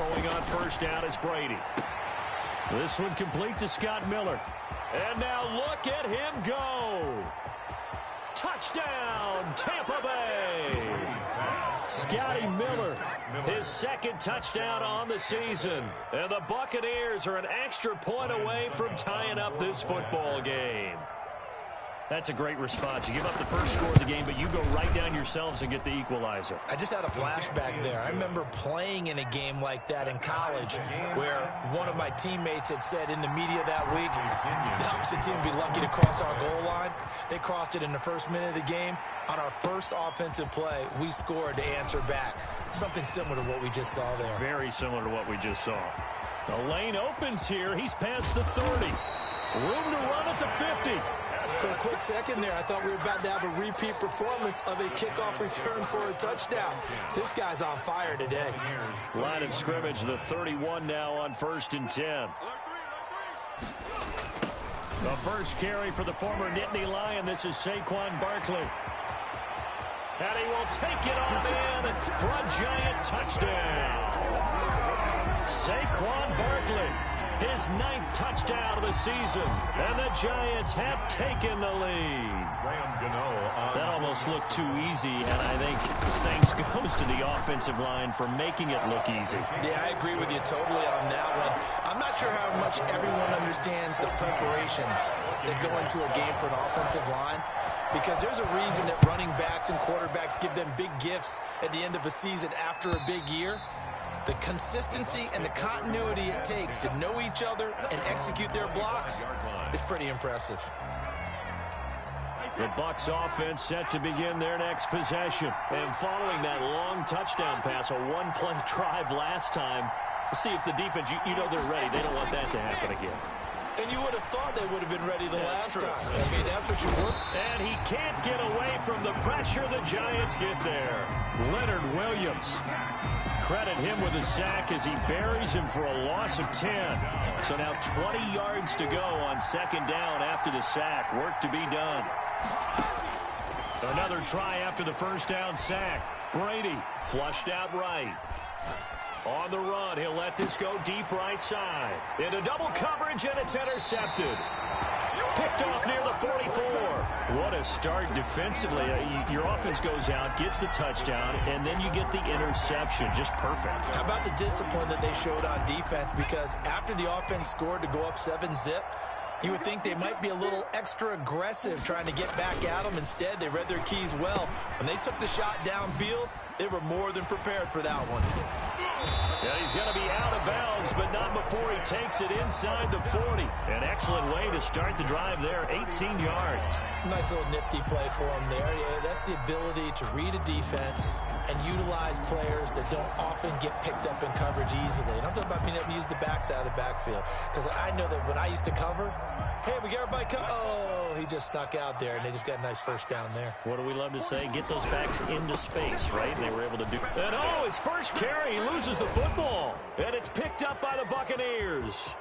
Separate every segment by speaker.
Speaker 1: throwing on first down is Brady. This one complete to Scott Miller. And now look at him go. Touchdown, Tampa Bay. Scotty Miller, his second touchdown on the season. And the Buccaneers are an extra point away from tying up this football game. That's a great response. You give up the first score of the game, but you go right down yourselves and get the equalizer.
Speaker 2: I just had a flashback there. I remember playing in a game like that in college where one of my teammates had said in the media that week, the opposite team would be lucky to cross our goal line. They crossed it in the first minute of the game. On our first offensive play, we scored to answer back. Something similar to what we just saw there.
Speaker 1: Very similar to what we just saw. The lane opens here. He's past the 30. Room to run at the 50.
Speaker 2: For a quick second there, I thought we were about to have a repeat performance of a kickoff return for a touchdown. This guy's on fire today.
Speaker 1: Line of scrimmage, the 31 now on 1st and 10. The first carry for the former Nittany Lion. This is Saquon Barkley. And he will take it on in for a giant touchdown. Saquon Barkley, his 9th touchdown of the season, and the Giants have taken the lead. That almost looked too easy, and I think thanks goes to the offensive line for making it look easy.
Speaker 2: Yeah, I agree with you totally on that one. I'm not sure how much everyone understands the preparations that go into a game for an offensive line, because there's a reason that running backs and quarterbacks give them big gifts at the end of a season after a big year. The consistency and the continuity it takes to know each other and execute their blocks is pretty impressive.
Speaker 1: The Bucs offense set to begin their next possession. And following that long touchdown pass, a one-play drive last time, let's see if the defense, you know they're ready. They don't want that to happen again.
Speaker 2: And you would have thought they would have been ready the last time. I mean, that's what you were.
Speaker 1: And he can't get away from the pressure. The Giants get there. Leonard Williams. Credit him with a sack as he buries him for a loss of 10. So now 20 yards to go on 2nd down after the sack. Work to be done. Another try after the first down sack. Brady flushed out right. On the run, he'll let this go deep right side. Into double coverage, and it's intercepted. Picked off near the 44. What a start defensively. Your offense goes out, gets the touchdown, and then you get the interception. Just perfect.
Speaker 2: How about the discipline that they showed on defense? Because after the offense scored to go up 7-zip, you would think they might be a little extra aggressive trying to get back at them. Instead, they read their keys well. When they took the shot downfield, they were more than prepared for that one.
Speaker 1: Yeah, he's going to be out of bounds, but not before he takes it inside the 40. An excellent way to start the drive there, 18 yards.
Speaker 2: Nice little nifty play for him there. Yeah, that's the ability to read a defense and utilize players that don't often get picked up in coverage easily. And I'm talking about being able to use the backside of the backfield. Because I know that when I used to cover, hey, we got everybody come. Oh, he just snuck out there, and they just got a nice first down there.
Speaker 1: What do we love to say? Get those backs into space, right? And they were able to do. And oh, his first carry, he loses the football. And it's picked up by the Buccaneers.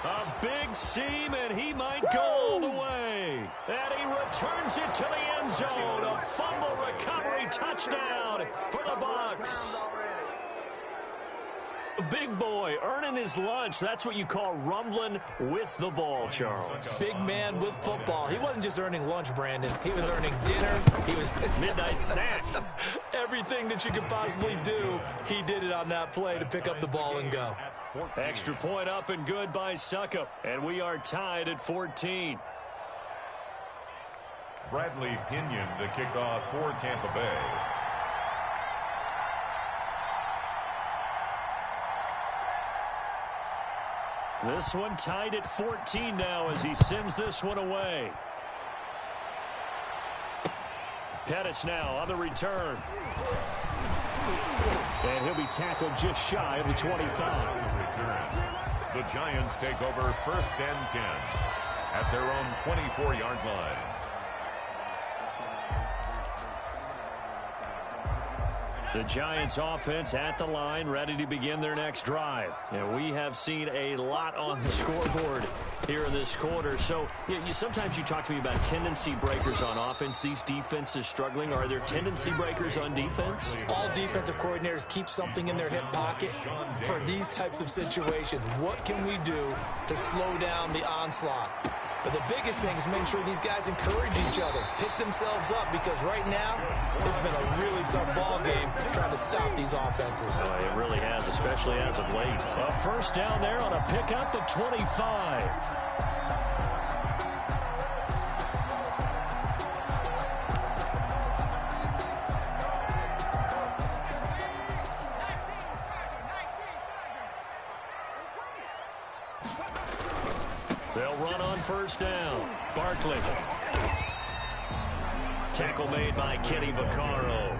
Speaker 1: A big seam, and he might go all the way. And he returns it to the end zone. A fumble recovery touchdown for the Bucs. Big boy earning his lunch. That's what you call rumbling with the ball, Charles.
Speaker 2: Big man with football. He wasn't just earning lunch, Brandon. He was earning dinner. He was
Speaker 1: midnight snack.
Speaker 2: Everything that you could possibly do, he did it on that play to pick up the ball and go.
Speaker 1: Extra point up and good by Suckup. And we are tied at 14.
Speaker 3: Bradley Pinion, the kickoff for Tampa Bay.
Speaker 1: This one tied at 14 now as he sends this one away. Pettis now on the return. And he'll be tackled just shy of the 25.
Speaker 3: The Giants take over 1st and 10 at their own 24-yard line.
Speaker 1: The Giants offense at the line, ready to begin their next drive. And we have seen a lot on the scoreboard here in this quarter. So sometimes you talk to me about tendency breakers on offense. These defenses struggling. Are there tendency breakers on defense?
Speaker 2: All defensive coordinators keep something in their hip pocket for these types of situations. What can we do to slow down the onslaught? But the biggest thing is making sure these guys encourage each other, pick themselves up, because right now it's been a really tough ball game trying to stop these offenses.
Speaker 1: It really has, especially as of late. A first down there on a pickup at 25. They'll run on first down. Barkley. Tackle made by Kenny Vaccaro.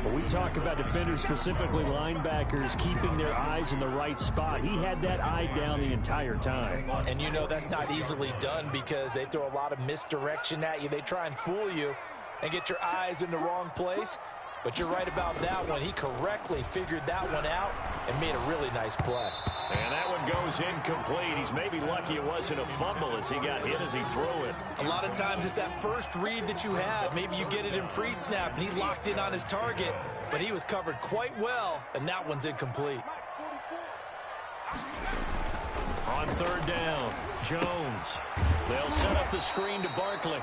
Speaker 4: When we talk about defenders, specifically linebackers, keeping their eyes in the right spot, he had that eye down the entire time.
Speaker 2: And you know that's not easily done because they throw a lot of misdirection at you. They try and fool you and get your eyes in the wrong place. But you're right about that one. He correctly figured that one out and made a really nice play.
Speaker 1: And that one goes incomplete. He's maybe lucky it wasn't a fumble as he got hit as he threw it.
Speaker 2: A lot of times it's that first read that you have. Maybe you get it in pre-snap and he locked in on his target, but he was covered quite well, and that one's incomplete.
Speaker 1: On third down, Jones. They'll set up the screen to Barkley.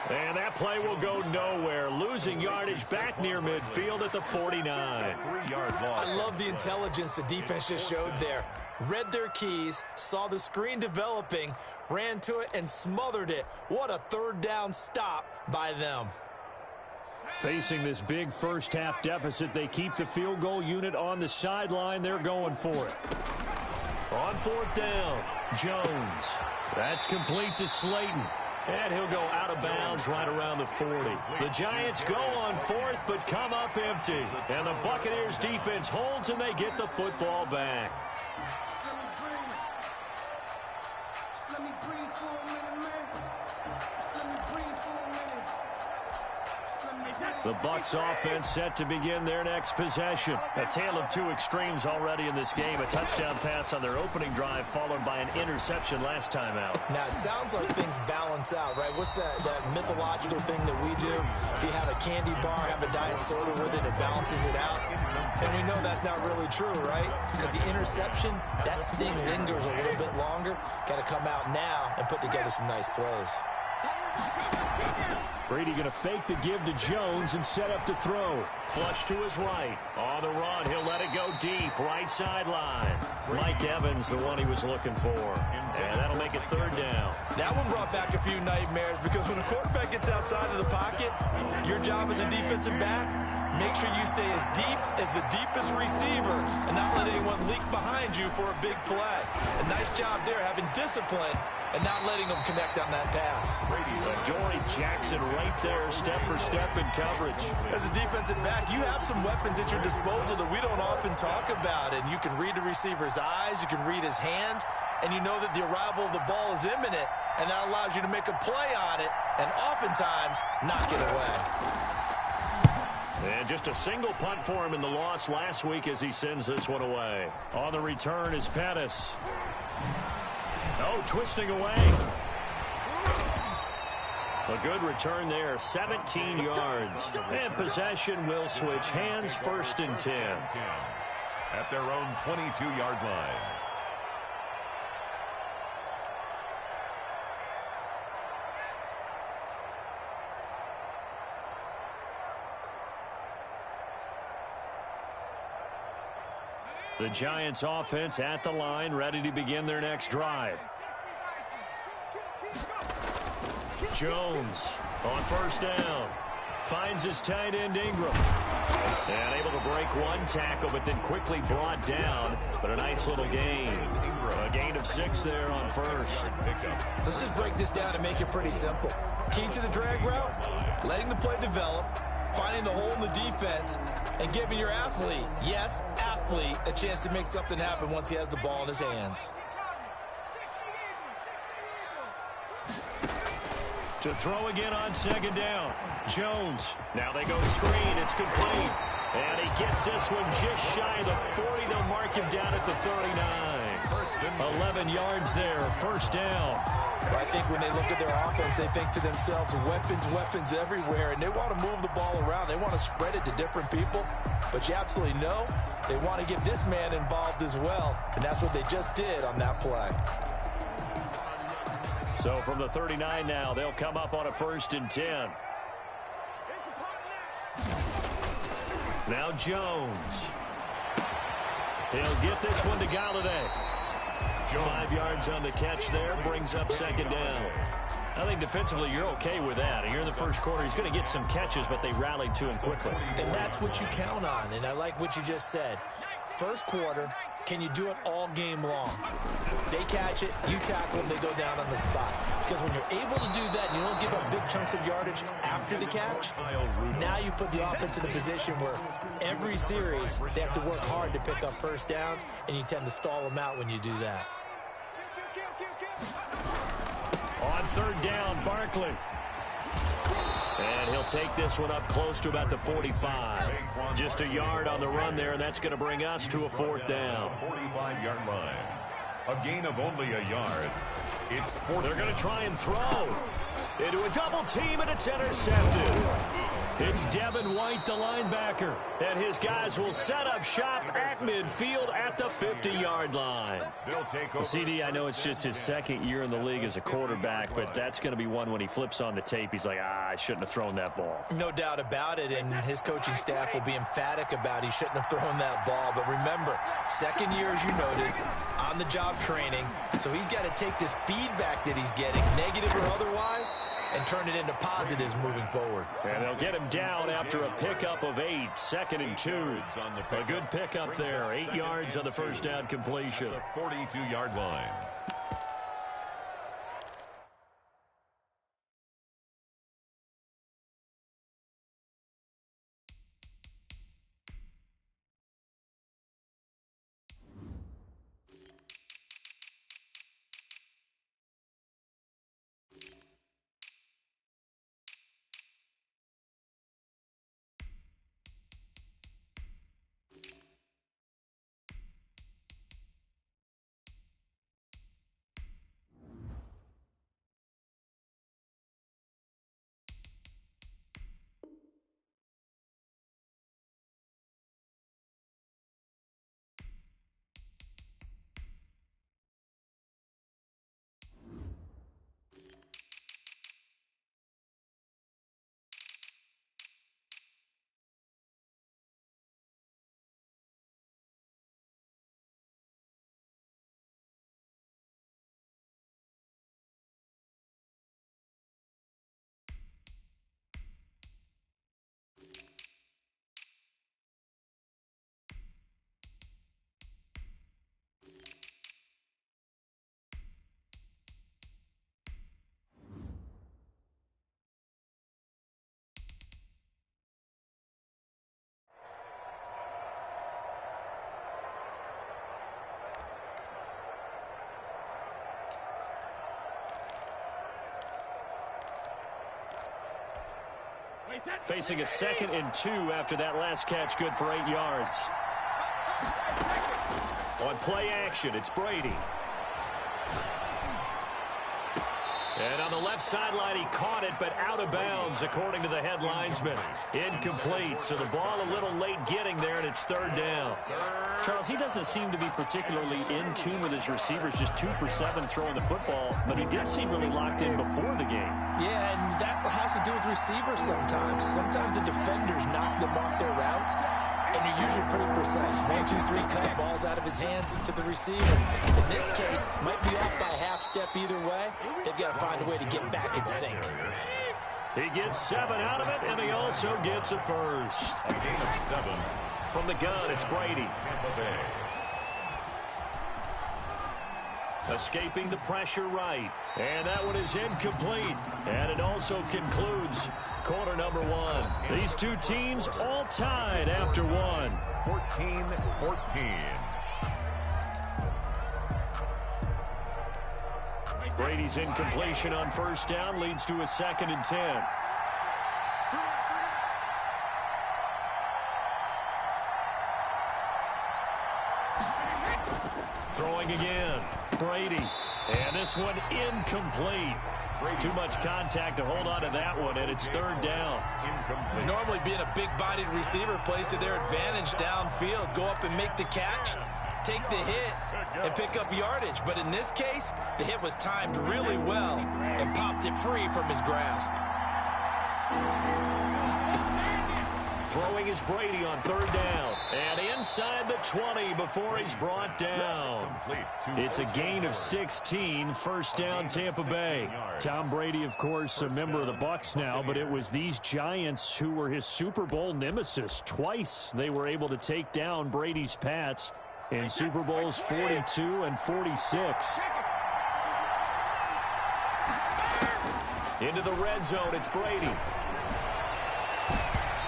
Speaker 1: And that play will go nowhere. Losing yardage back near midfield at the 49.
Speaker 3: 3-yard loss.
Speaker 2: I love the intelligence the defense just showed there. Read their keys, saw the screen developing, ran to it, and smothered it. What a third down stop by them.
Speaker 4: Facing this big first-half deficit, they keep the field goal unit on the sideline. They're going for it.
Speaker 1: On fourth down, Jones. That's complete to Slayton. And he'll go out of bounds right around the 40. The Giants go on fourth, but come up empty. And the Buccaneers defense holds, and they get the football back. The Bucs offense set to begin their next possession. A tale of two extremes already in this game. A touchdown pass on their opening drive, followed by an interception last time out.
Speaker 2: Now, it sounds like things balance out, right? What's that mythological thing that we do? If you have a candy bar, have a diet soda with it, it balances it out. And we know that's not really true, right? Because the interception, that sting lingers a little bit longer. Got to come out now and put together some nice plays.
Speaker 4: Brady going to fake the give to Jones and set up to throw.
Speaker 1: Flush to his right. On the run, he'll let it go deep. Right sideline. Mike Evans, the one he was looking for. And that'll make it third down.
Speaker 2: That one brought back a few nightmares because when a quarterback gets outside of the pocket, your job as a defensive back, make sure you stay as deep as the deepest receiver and not let anyone leak behind you for a big play. A nice job there having discipline and not letting them connect on that pass.
Speaker 1: Dory Jackson right there, step for step in coverage.
Speaker 2: As a defensive back, you have some weapons at your disposal that we don't often talk about, and you can read the receiver's eyes, you can read his hands, and you know that the arrival of the ball is imminent, and that allows you to make a play on it and oftentimes knock it away.
Speaker 1: And just a single punt for him in the loss last week as he sends this one away. On the return is Pettis. Oh, twisting away. A good return there, 17 yards. And possession will switch hands, first and 10.
Speaker 3: At their own 22-yard line.
Speaker 1: The Giants offense at the line, ready to begin their next drive. Jones on first down. Finds his tight end Ingram. And able to break one tackle, but then quickly brought down. But a nice little gain. A gain of 6 there on first.
Speaker 2: Let's just break this down and make it pretty simple. Key to the drag route, letting the play develop, finding the hole in the defense, and giving your athlete, yes, athlete, a chance to make something happen once he has the ball in his hands.
Speaker 1: To throw again on second down. Jones. Now they go screen. It's complete. And he gets this one just shy of the 40. They'll mark him down at the 39. 11 yards there, first down.
Speaker 2: Well, I think when they look at their offense, they think to themselves, weapons, weapons everywhere, and they want to move the ball around. They want to spread it to different people, but you absolutely know they want to get this man involved as well, and that's what they just did on that play.
Speaker 1: So from the 39 now, they'll come up on a 1st and 10. Now Jones. He'll get this one to Galladay. 5 yards on the catch there, brings up 2nd down. I think defensively you're okay with that. Here in the first quarter, he's going to get some catches, but they rallied to him quickly.
Speaker 2: And that's what you count on, and I like what you just said. First quarter, can you do it all game long? They catch it, you tackle them, they go down on the spot. Because when you're able to do that, and you don't give up big chunks of yardage after the catch, now you put the offense in a position where every series they have to work hard to pick up first downs, and you tend to stall them out when you do that.
Speaker 1: On 3rd down, Barkley. And he'll take this one up close to about the 45. Just a yard on the run there, and that's going to bring us to a 4th down.
Speaker 3: 45-yard line. A gain of only a yard. It's 4th.
Speaker 1: They're going to try and throw into a double team, and it's intercepted. It's Devin White, the linebacker, and his guys will set up shop at midfield at the 50-yard line.
Speaker 3: They'll take over.
Speaker 4: CD, I know it's just his 2nd year in the league as a quarterback, but that's going to be one when he flips on the tape, he's like, I shouldn't have thrown that ball.
Speaker 2: No doubt about it, and his coaching staff will be emphatic about he shouldn't have thrown that ball. But remember, 2nd year, as you noted, on-the-job training, so he's got to take this feedback that he's getting, negative or otherwise, and turn it into positives moving forward.
Speaker 1: And they'll get him down after a pickup of 8, 2nd and 2. A good pickup there, 8 yards on the first down completion.
Speaker 3: The 42-yard line.
Speaker 1: Facing a 2nd and 2 after that last catch, good for 8 yards. On play action, it's Brady. And on the left sideline, he caught it, but out of bounds, according to the head linesman. Incomplete, so the ball a little late getting there, and it's 3rd down.
Speaker 4: Charles, he doesn't seem to be particularly in tune with his receivers, just 2 for 7 throwing the football, but he did seem really locked in before the game.
Speaker 2: Yeah, and that has to do with receivers sometimes. Sometimes the defenders knock them off their routes, and they're usually pretty precise. 1, 2, 3, cut balls out of his hands to the receiver. In this case, might be off by a half step either way. They've got to find a way to get back in sync.
Speaker 1: He gets 7 out of it, and he also gets a first.
Speaker 3: A gain of 7.
Speaker 1: From the gun, it's Brady.
Speaker 3: Tampa Bay.
Speaker 1: Escaping the pressure right. And that one is incomplete. And it also concludes quarter number 1. These two teams all tied after 1.
Speaker 3: 14-14.
Speaker 1: Brady's incompletion on first down leads to a 2nd and 10. Throwing again. Brady. And this one incomplete. Too much contact to hold on to that one, and it's third down.
Speaker 3: Incomplete.
Speaker 2: Normally being a big-bodied receiver plays to their advantage downfield. Go up and make the catch, take the hit, and pick up yardage. But in this case, the hit was timed really well and popped it free from his grasp.
Speaker 1: Throwing is Brady on third down. And inside the 20 before he's brought down. It's a gain of 16, first down Tampa Bay.
Speaker 4: Tom Brady, of course, a member of the Bucs now, but it was these Giants who were his Super Bowl nemesis. Twice they were able to take down Brady's Pats in Super Bowls 42 and 46.
Speaker 1: Into the red zone, it's Brady.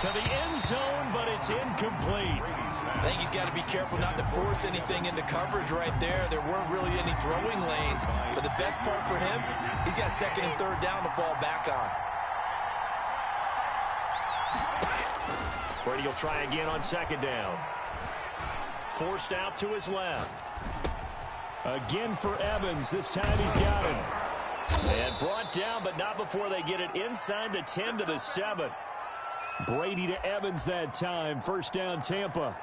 Speaker 1: To the end zone, but it's incomplete.
Speaker 2: I think he's got to be careful not to force anything into coverage right there. There weren't really any throwing lanes, but the best part for him, he's got second and third down to fall back on.
Speaker 1: Brady will try again on second down. Forced out to his left.
Speaker 4: Again for Evans. This time he's got him.
Speaker 1: And brought down, but not before they get it inside the 10 to the 7.
Speaker 4: Brady to Evans that time. First down, Tampa.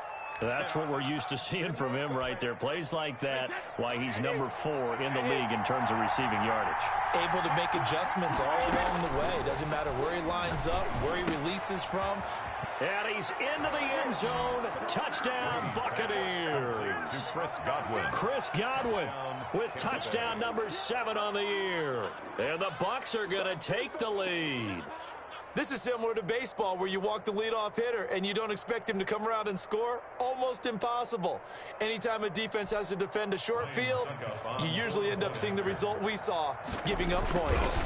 Speaker 1: That's what we're used to seeing from him right there. Plays like that, why he's number 4 in the league in terms of receiving yardage.
Speaker 2: Able to make adjustments all along the way. Doesn't matter where he lines up, where he releases from.
Speaker 1: And he's into the end zone. Touchdown, Buccaneers.
Speaker 3: Chris Godwin.
Speaker 1: Chris Godwin with touchdown number 7 on the year. And the Bucs are going to take the lead.
Speaker 2: This is similar to baseball where you walk the leadoff hitter and you don't expect him to come around and score. Almost impossible. Anytime a defense has to defend a short field, you usually end up seeing the result we saw, giving up points.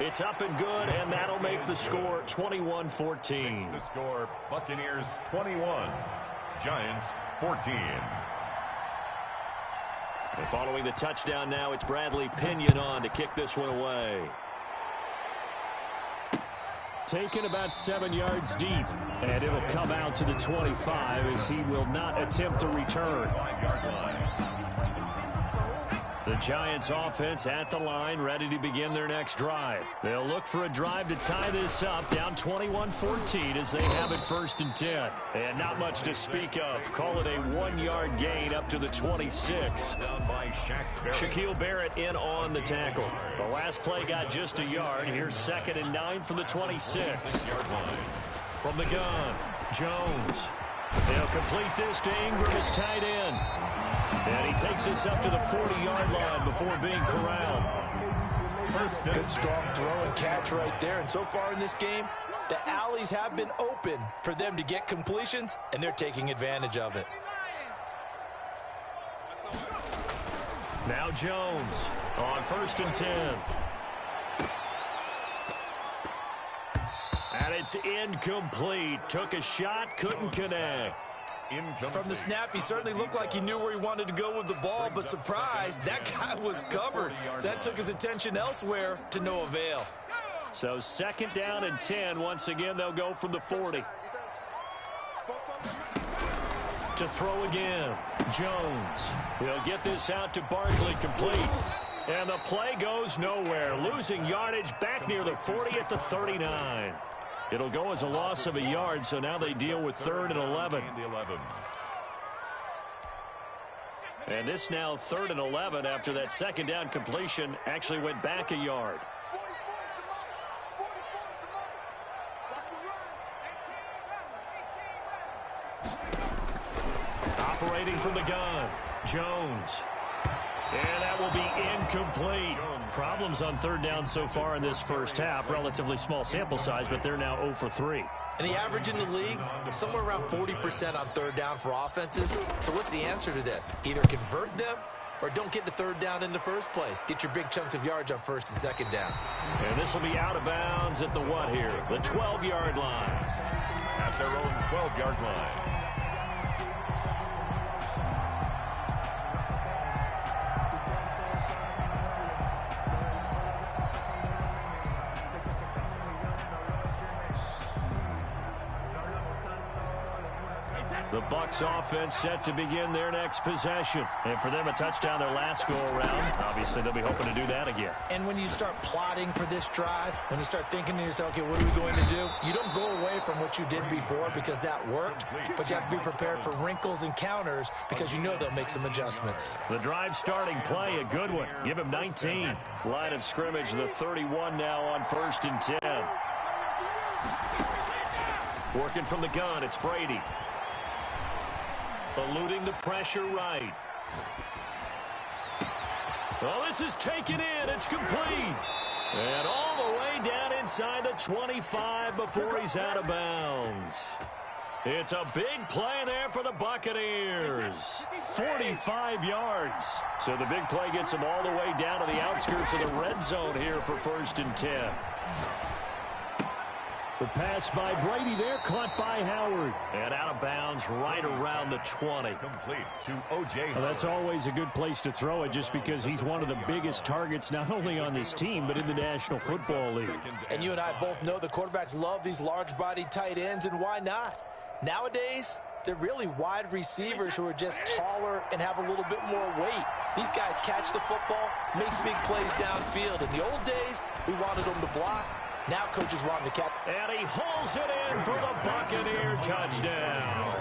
Speaker 1: It's up and good, and that'll make the score 21-14.
Speaker 3: The score, Buccaneers 21, Giants 14.
Speaker 1: And following the touchdown now, it's Bradley Pinion on to kick this one away.
Speaker 4: Taken about 7 yards deep, and it'll come out to the 25 as he will not attempt to return.
Speaker 3: 5-yard line.
Speaker 1: The Giants offense at the line, ready to begin their next drive. They'll look for a drive to tie this up, down 21-14 as they have it first and 10. And not much to speak of. Call it a 1-yard gain up to the 26.
Speaker 3: Down by
Speaker 1: Shaquille Barrett in on the tackle. The last play got just a yard. Here's second and 9 from the 26. From the gun, Jones. They'll complete this to Ingram, his tight end. And he takes this up to the 40-yard line before being corralled.
Speaker 2: Good strong throw and catch right there. And so far in this game, the alleys have been open for them to get completions, and they're taking advantage of it.
Speaker 1: Now Jones on first and 10. And it's incomplete. Took a shot, couldn't connect.
Speaker 2: From the snap, he certainly looked like he knew where he wanted to go with the ball, but surprise, that guy was covered. So that took his attention elsewhere to no avail.
Speaker 1: So second down and 10. Once again, they'll go from the 40. To throw again, Jones. He'll get this out to Barkley, complete. And the play goes nowhere. Losing yardage back near the 40 at the 39. It'll go as a loss of a yard, so now they deal with third and 11. And this now third and 11 after that second down completion actually went back a yard. Operating from the gun, Jones. And that will be incomplete. Problems on third down so far in this first half. Relatively small sample size, but they're now 0 for 3.
Speaker 2: And the average in the league, somewhere around 40% on third down for offenses. So what's the answer to this? Either convert them or don't get the third down in the first place. Get your big chunks of yards on first and second down.
Speaker 1: And this will be out of bounds at the what here? The 12-yard line.
Speaker 3: At their own 12-yard line.
Speaker 4: The Bucs offense set to begin their next possession. And for them, a touchdown their last go-around. Obviously, they'll be hoping to do that again.
Speaker 2: And when you start plotting for this drive, when you start thinking to yourself, okay, what are we going to do? You don't go away from what you did before because that worked, but you have to be prepared for wrinkles and counters because you know they'll make some adjustments.
Speaker 4: The drive starting play, a good one. Give him 19. Line of scrimmage, the 31 now on 1st and 10. Working from the gun, it's Brady. Eluding the pressure right. Well, this is taken in. It's complete. And all the way down inside the 25 before he's out of bounds. It's a big play there for the Buccaneers. 45 yards. So the big play gets them all the way down to the outskirts of the red zone here for 1st and 10. The pass by Brady there, caught by Howard. And out of bounds right around the 20.
Speaker 3: Complete to O.J.
Speaker 4: Well, that's always a good place to throw it just because he's one of the biggest targets not only on this team but in the National Football League.
Speaker 2: And you and I both know the quarterbacks love these large-bodied tight ends, and why not? Nowadays, they're really wide receivers who are just taller and have a little bit more weight. These guys catch the football, make big plays downfield. In the old days, we wanted them to block. Now coaches want him to catch.
Speaker 4: And he hauls it in for the Buccaneer touchdown.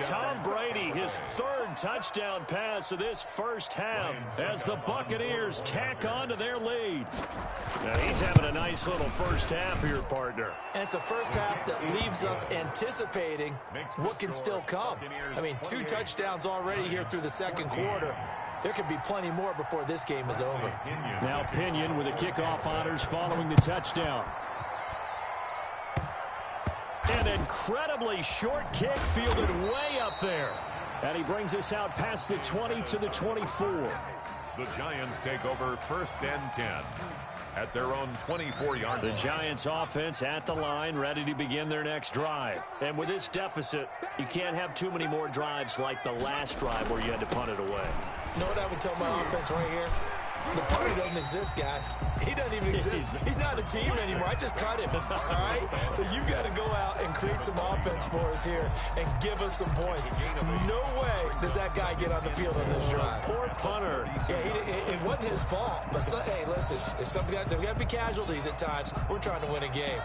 Speaker 4: Tom Brady, his 3rd touchdown pass of this first half as the Buccaneers tack on to their lead. Now he's having a nice little first half here, partner.
Speaker 2: And it's a first half that leaves us anticipating what can still come. I mean, 2 touchdowns already here through the second quarter. There could be plenty more before this game is over.
Speaker 4: Now Pinion with the kickoff honors following the touchdown. An incredibly short kick fielded way up there. And he brings us out past the 20 to the 24.
Speaker 3: The Giants take over 1st and 10 at their own 24-yard line.
Speaker 4: The Giants offense at the line, ready to begin their next drive. And with this deficit, you can't have too many more drives like the last drive where you had to punt it away.
Speaker 2: You know what I would tell my offense right here? The punter doesn't exist, guys. He doesn't even exist. He's not a team anymore. I just cut him, all right? So you've got to go out and create some offense for us here and give us some points. No way does that guy get on the field on this drive.
Speaker 4: Poor punter.
Speaker 2: Yeah, it wasn't his fault. But, hey, listen, there's got to be casualties at times. We're trying to win a game.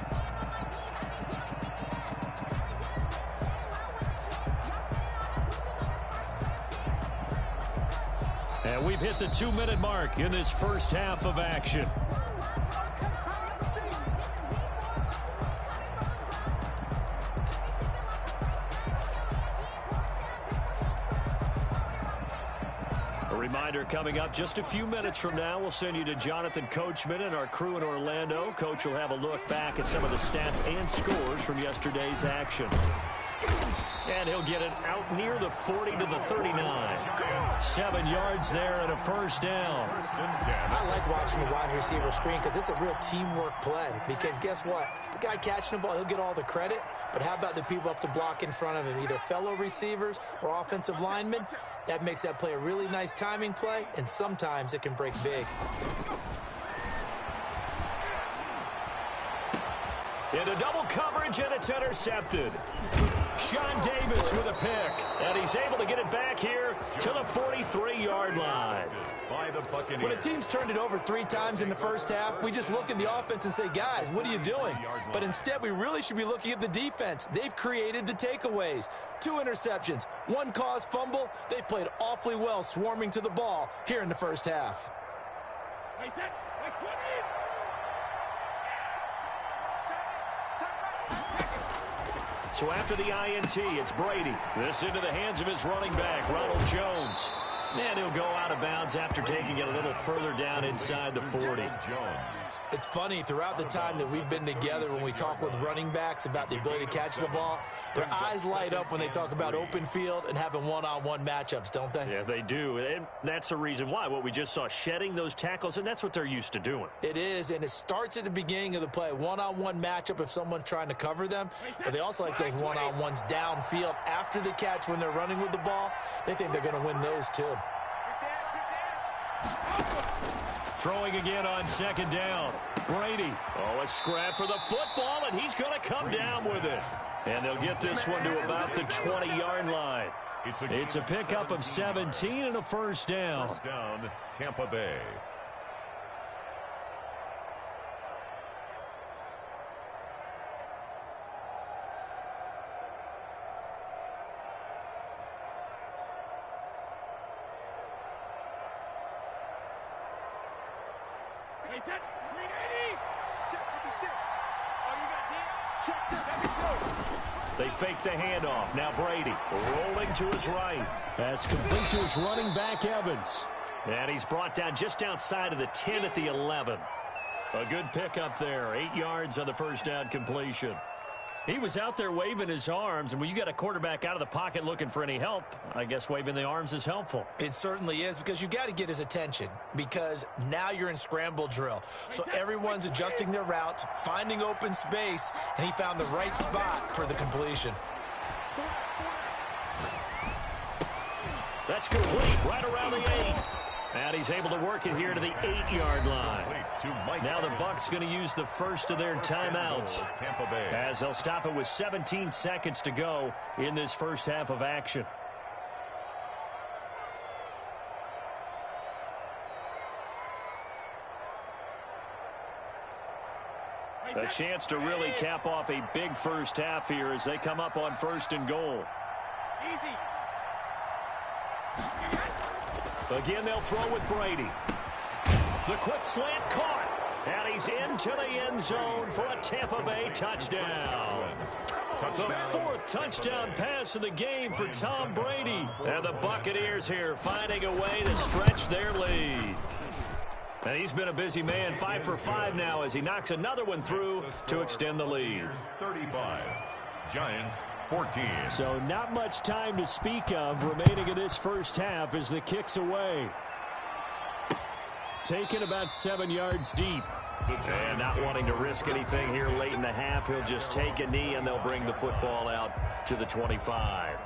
Speaker 4: And we've hit the 2-minute mark in this first half of action. A reminder coming up just a few minutes from now, we'll send you to Jonathan Coachman and our crew in Orlando. Coach will have a look back at some of the stats and scores from yesterday's action. And he'll get it out near the 40 to the 39. 7 yards there and a first down.
Speaker 2: I like watching the wide receiver screen because it's a real teamwork play. Because guess what? The guy catching the ball, he'll get all the credit. But how about the people up to block in front of him, either fellow receivers or offensive linemen? That makes that play a really nice timing play, and sometimes it can break big.
Speaker 1: Into double coverage, and it's intercepted.
Speaker 4: Sean Davis with a pick. And he's able to get it back here to the 43-yard line.
Speaker 2: When a team's turned it over 3 times in the first half, we just look at the offense and say, guys, what are you doing? But instead, we really should be looking at the defense. They've created the takeaways. 2 interceptions, 1 caused fumble. They played awfully well swarming to the ball here in the first half.
Speaker 1: So after the INT, it's Brady. This into the hands of his running back, Ronald Jones. And he'll go out of bounds after taking it a little further down inside the 40.
Speaker 2: It's funny, throughout the time that we've been together, when we talk with running backs about the ability to catch the ball, their eyes light up when they talk about open field and having one-on-one matchups, don't they?
Speaker 4: Yeah, they do. And that's the reason why. What we just saw, shedding those tackles, and that's what they're used to doing.
Speaker 2: It is, and it starts at the beginning of the play. One-on-one matchup if someone's trying to cover them, but they also like those one-on-ones downfield after the catch when they're running with the ball. They think they're going to win those too.
Speaker 4: Throwing again on second down.
Speaker 1: Brady. Oh, a scrap for the football, and he's going to come down with it. And they'll get this one to about the 20-yard line. It's a pickup of 17 and a first down.
Speaker 3: First down, Tampa Bay.
Speaker 1: They fake the handoff. Now Brady rolling to his right.
Speaker 4: That's complete to his running back, Evans.
Speaker 1: And he's brought down just outside of the 10 at the 11. A good pickup there. 8 yards on the first down completion. He was out there waving his arms, and when you got a quarterback out of the pocket looking for any help, I guess waving the arms is helpful.
Speaker 2: It certainly is, because you got to get his attention, because now you're in scramble drill. So everyone's adjusting their routes, finding open space, and he found the right spot for the completion.
Speaker 1: That's complete right around the 8. And he's able to work it here to the 8-yard line. Now the Bucs going to use the first of their timeouts, as they'll stop it with 17 seconds to go in this first half of action. A chance to really cap off a big first half here as they come up on first and goal. Again, they'll throw with Brady. The quick slant caught. And he's into the end zone for a Tampa Bay touchdown. The 4th touchdown pass of the game for Tom Brady. And the Buccaneers here finding a way to stretch their lead. And he's been a busy man, 5 for 5 now as he knocks another one through to extend the lead.
Speaker 3: 35. Giants 14.
Speaker 4: So not much time to speak of remaining in this first half as the kick's away. Taken about 7 yards deep.
Speaker 1: And not wanting to risk anything here late in the half, he'll just take a knee and they'll bring the football out to the 25.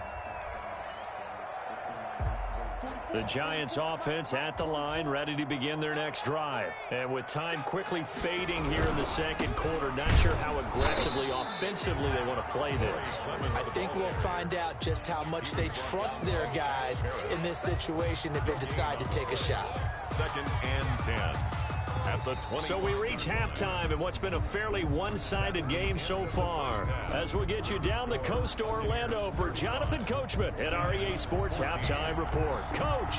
Speaker 1: The Giants offense at the line, ready to begin their next drive. And with time quickly fading here in the second quarter, not sure how aggressively, offensively they want to play this.
Speaker 2: I think we'll find out just how much they trust their guys in this situation if they decide to take a shot.
Speaker 3: 2nd and 10. At the 20.
Speaker 1: So we reach halftime in what's been a fairly one-sided game so far. As we'll get you down the coast to Orlando for Jonathan Coachman at our EA Sports Halftime Report. Coach!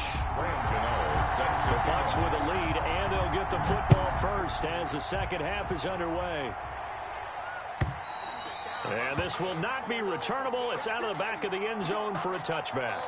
Speaker 1: The Bucs with a lead, and they'll get the football first as the second half is underway. And this will not be returnable. It's out of the back of the end zone for a touchback.